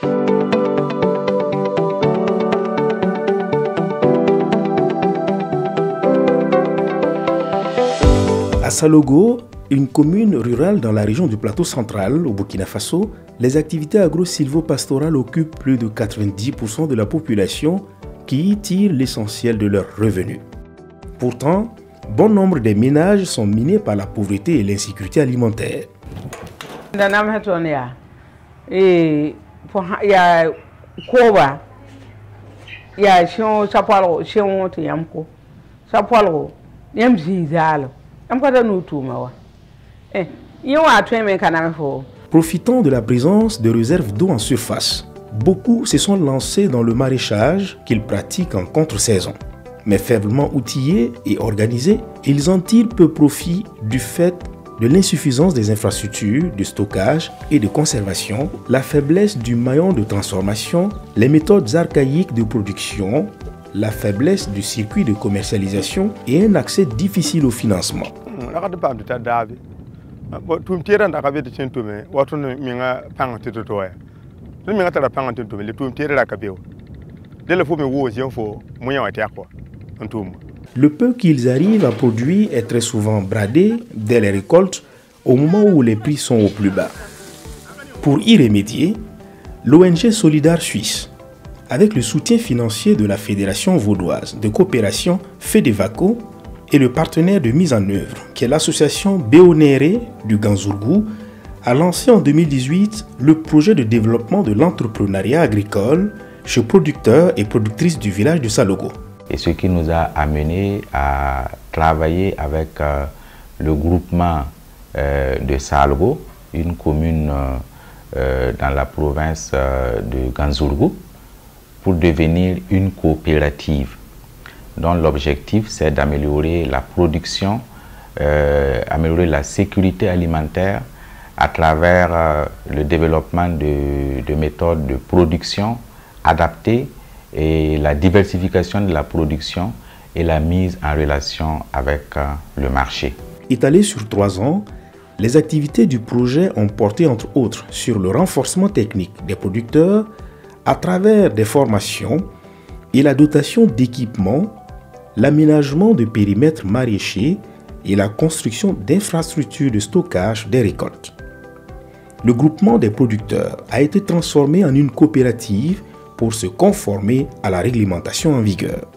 À Salogo, une commune rurale dans la région du plateau central, au Burkina Faso, les activités agro-silvopastorales occupent plus de 90% de la population qui y tire l'essentiel de leurs revenus. Pourtant, bon nombre des ménages sont minés par la pauvreté et l'insécurité alimentaire. Profitant de la présence de réserves d'eau en surface, beaucoup se sont lancés dans le maraîchage qu'ils pratiquent en contre-saison. Mais faiblement outillés et organisés, ils en tirent peu profit du fait de l'insuffisance des infrastructures de stockage et de conservation, la faiblesse du maillon de transformation, les méthodes archaïques de production, la faiblesse du circuit de commercialisation et un accès difficile au financement. Le peu qu'ils arrivent à produire est très souvent bradé dès les récoltes au moment où les prix sont au plus bas. Pour y remédier, l'ONG Solidar Suisse, avec le soutien financier de la Fédération vaudoise de coopération FEDEVACO et le partenaire de mise en œuvre, qui est l'association Béonéré du Ganzourgou, a lancé en 2018 le projet de développement de l'entrepreneuriat agricole chez producteurs et productrices du village de Salogo. Et ce qui nous a amené à travailler avec le groupement de Salogo, une commune dans la province de Ganzourgou, pour devenir une coopérative dont l'objectif c'est d'améliorer la production, améliorer la sécurité alimentaire à travers le développement de méthodes de production adaptées et la diversification de la production et la mise en relation avec le marché. Étalées sur 3 ans, les activités du projet ont porté entre autres sur le renforcement technique des producteurs à travers des formations et la dotation d'équipements, l'aménagement de périmètres maraîchers et la construction d'infrastructures de stockage des récoltes. Le groupement des producteurs a été transformé en une coopérative pour se conformer à la réglementation en vigueur.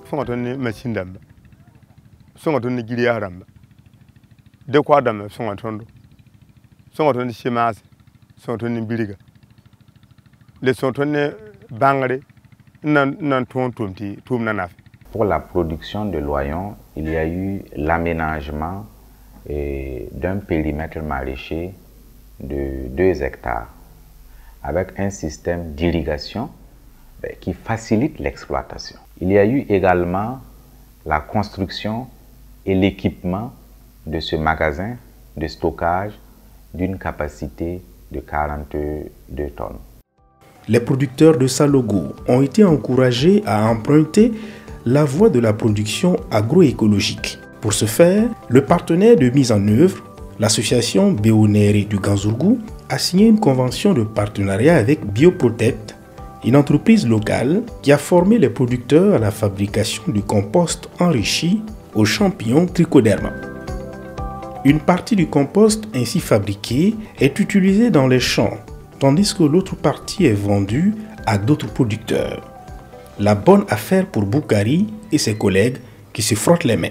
Pour la production de l'oignon, il y a eu l'aménagement d'un périmètre maraîcher de 2 hectares avec un système d'irrigation qui facilite l'exploitation. Il y a eu également la construction et l'équipement de ce magasin de stockage d'une capacité de 42 tonnes. Les producteurs de Salogo ont été encouragés à emprunter la voie de la production agroécologique. Pour ce faire, le partenaire de mise en œuvre, l'association Béonéré du Ganzourgou, a signé une convention de partenariat avec Bioprotect, une entreprise locale qui a formé les producteurs à la fabrication du compost enrichi aux champignons Trichoderma. Une partie du compost ainsi fabriqué est utilisée dans les champs, tandis que l'autre partie est vendue à d'autres producteurs. La bonne affaire pour Boukari et ses collègues qui se frottent les mains.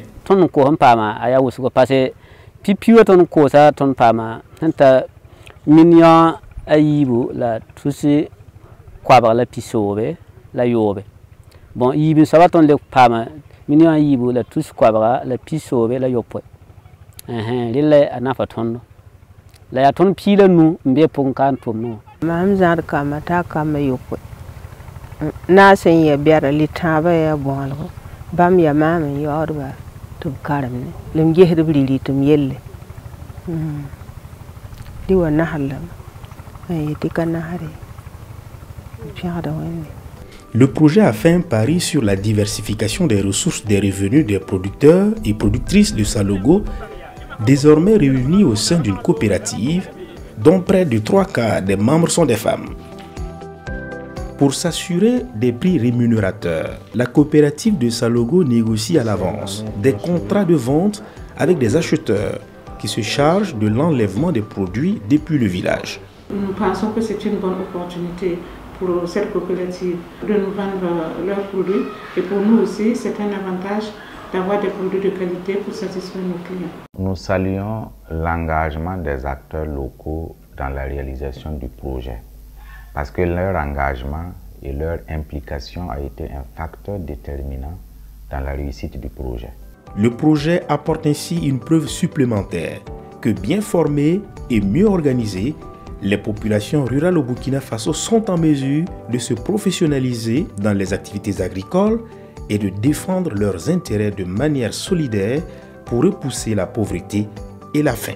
Le projet a fait un pari sur la diversification des ressources des revenus des producteurs et productrices de Salogo, désormais réunis au sein d'une coopérative dont près de 3 quarts des membres sont des femmes. Pour s'assurer des prix rémunérateurs, la coopérative de Salogo négocie à l'avance des contrats de vente avec des acheteurs qui se chargent de l'enlèvement des produits depuis le village. Nous pensons que c'est une bonne opportunité pour cette coopérative de nous vendre leurs produits et pour nous aussi c'est un avantage d'avoir des produits de qualité pour satisfaire nos clients. Nous saluons l'engagement des acteurs locaux dans la réalisation du projet parce que leur engagement et leur implication a été un facteur déterminant dans la réussite du projet. Le projet apporte ainsi une preuve supplémentaire que bien formées et mieux organisées, les populations rurales au Burkina Faso sont en mesure de se professionnaliser dans les activités agricoles et de défendre leurs intérêts de manière solidaire pour repousser la pauvreté et la faim.